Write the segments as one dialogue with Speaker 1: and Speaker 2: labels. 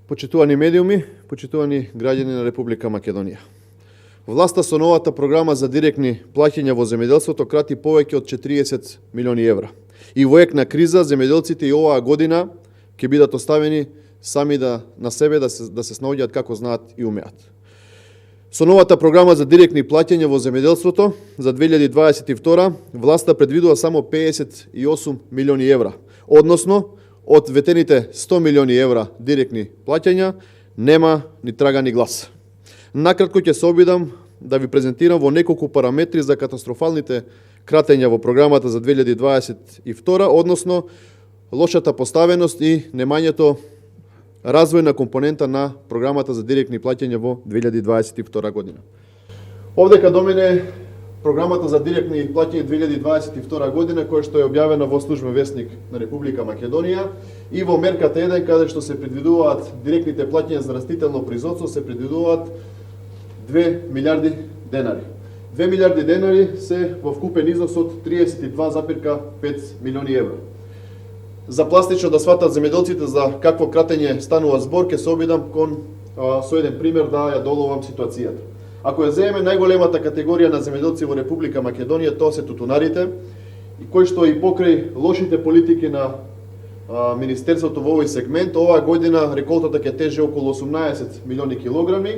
Speaker 1: Почитувани медиуми, почитувани граѓани на Република Македонија. Власта со новата програма за директни плаќања во земјоделството крати повеќе од 40 милиони евра. И во ек на криза, земјоделците и оваа година ќе бидат оставени сами на себе да се снаоѓаат како знаат и умеат. Со новата програма за директни плаќања во земјоделството за 2022 власта предвидува само 58 милиони евра, односно од ветените 100 милиони евра директни плаќања нема ни трага ни глас. Накратко ќе се обидам да ви презентирам во неколку параметри за катастрофалните кратења во програмата за 2022, односно лошата поставеност и немањето развојна компонента на програмата за директни плаќања во 2022 година. Овдека до мене програмата за директни плаќања 2022 година, која што е објавена во Службен весник на Република Македонија, и во мерката 1, каде што се предвидуваат директните плаќања за растително производство, се предвидуваат 2 милиарди денари. 2 милиарди денари се во вкупен износ од 32,5 милиони евра. За пластично да сватат земјоделците за какво кратење станува збор, ќе се обидам со еден пример да ја доловам ситуацијата. Ако ја земеме најголемата категорија на земјоделци во Република Македонија, тоа се тутунарите, и кои што и покрај лошите политики на Министерството во овој сегмент, оваа година реколтата ќе тежи околу 18 милиони килограми,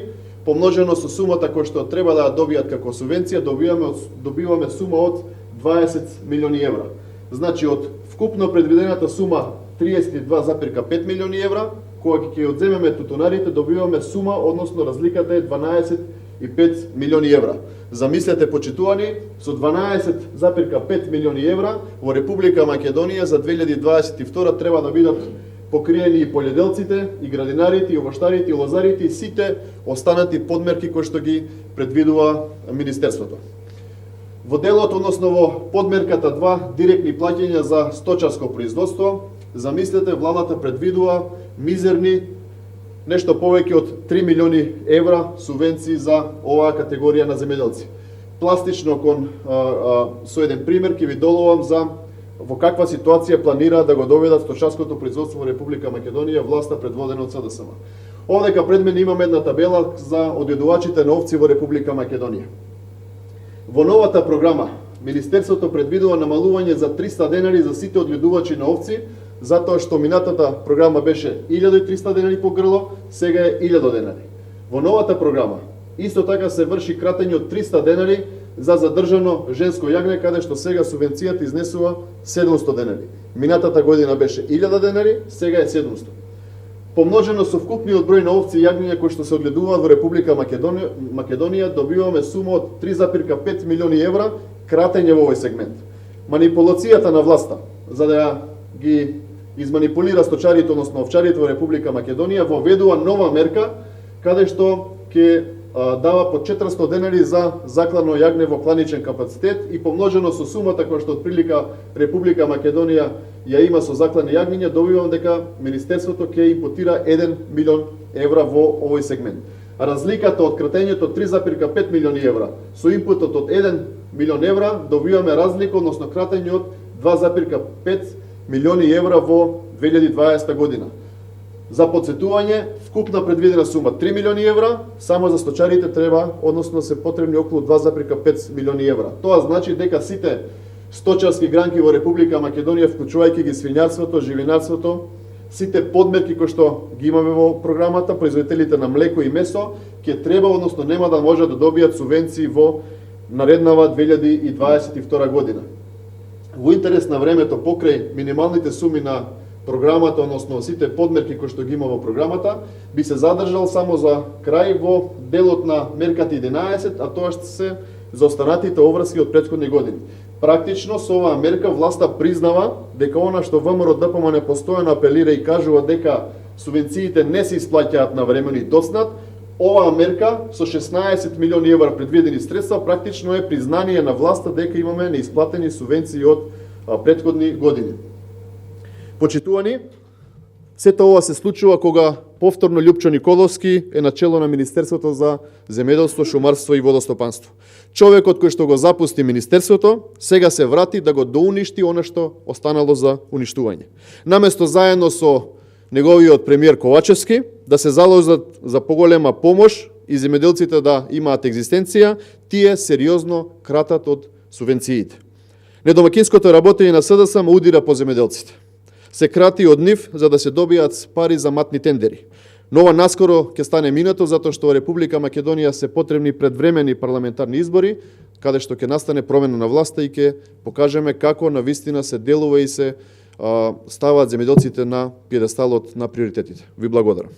Speaker 1: помножено со сумата која што треба да ја добијат како субвенција, добиваме сума од 20 милиони евра. Значи, од вкупно предвидената сума 32,5 милиони евра, кога ќе одземеме тутунарите, добиваме сума, односно разликата е 12,5 милиони евра. Замислете, почитувани, со 12,5 милиони евра во Република Македонија за 2022 треба да бидат покриени и полјоделците, и градинарите, и овоштарите, и лозарите, и сите останати подмерки кои што ги предвидува Министерството. Во делот, односно во подмерката 2, директни плаќања за сточарско производство, замислете, владата предвидува мизерни нешто повеќе од 3 милиони евра субвенции за оваа категорија на земјоделци. Пластично со еден пример ќе ви доловам за во каква ситуација планира да го доведат сточарското производство во Република Македонија власта предводена од СДСМ. Овдека пред мене имам една табела за одједувачите на овци во Република Македонија. Во новата програма Министерството предвидува намалување за 300 денари за сите одједувачи на овци, затоа што минатата програма беше 1300 денари по грло, сега е 1000 денари. Во новата програма исто така се врши кратење од 300 денари за задржано женско јагне, каде што сега субвенцијата изнесува 700 денари. Минатата година беше 1000 денари, сега е 700. Помножено со вкупниот број на овци и јагниња кои што се одгледуваат во Република Македонија, добиваме сума од 3,5 милиони евра кратење во овој сегмент. Манипулацијата на власта за да ги изманипулира сточарите, односно овчарите во Република Македонија, воведува нова мерка каде што ќе дава по 400 денари за заклано јагне во кланичен капацитет и помножено со сумата која што отприлика Република Македонија ја има со заклани јагниња, добивам дека Министерството ќе импутира 1 милион евра во овој сегмент. Разликата од кратењето 3,5 милиони евра со импутот од 1 милион евра добиваме разлика, односно кратење од 2,5 милиони евра во 2020 година. За подсетување, вкупна предвидена сума 3 милиони евра, само за сточарите треба, односно се потребни околу 2,5 милиони евра. Тоа значи дека сите сточарски гранки во Република Македонија, вклучувајќи ги свињарството, живинарството, сите подмерки кои што ги имаме во програмата, производителите на млеко и месо, ќе треба, односно нема да можат да добијат субвенции во нареднава 2022 година. Во интерес на времето, покрај минималните суми на програмата, односно сите подмерки кои што ги има во програмата, би се задржал само за крај во делот на мерката 11, а тоа што се за останатите обврски од претходни години. Практично со оваа мерка власта признава дека она што ВМРО ДПМН постојано апелира и кажува дека субвенциите не се исплаќаат навремено и доцнат, оваа мерка со 16 милиони евра предвидени средства практично е признание на власта дека имаме неисплатени субвенции од претходни години. Почитувани, сето ова се случува кога повторно Лјупчо Николовски е начело на Министерството за земјоделство, шумарство и водостопанство. Човекот кој што го запусти Министерството, сега се врати да го доуништи она што останало за уништување. Наместо заедно со неговиот премиер Ковачевски да се заложат за поголема помош и земјоделците да имаат екзистенција, тие сериозно кратат од субвенциите. Недомакинското работење на СДС ма удира по земјоделците. Се крати од нив за да се добијат пари за матни тендери. Но ова наскоро ќе стане минато затоа што во Република Македонија се потребни предвремени парламентарни избори, каде што ќе настане промена на власта и ќе покажеме како навистина се делува и се ставаат земјоделците на пиедесталот на приоритетите. Ви благодарам.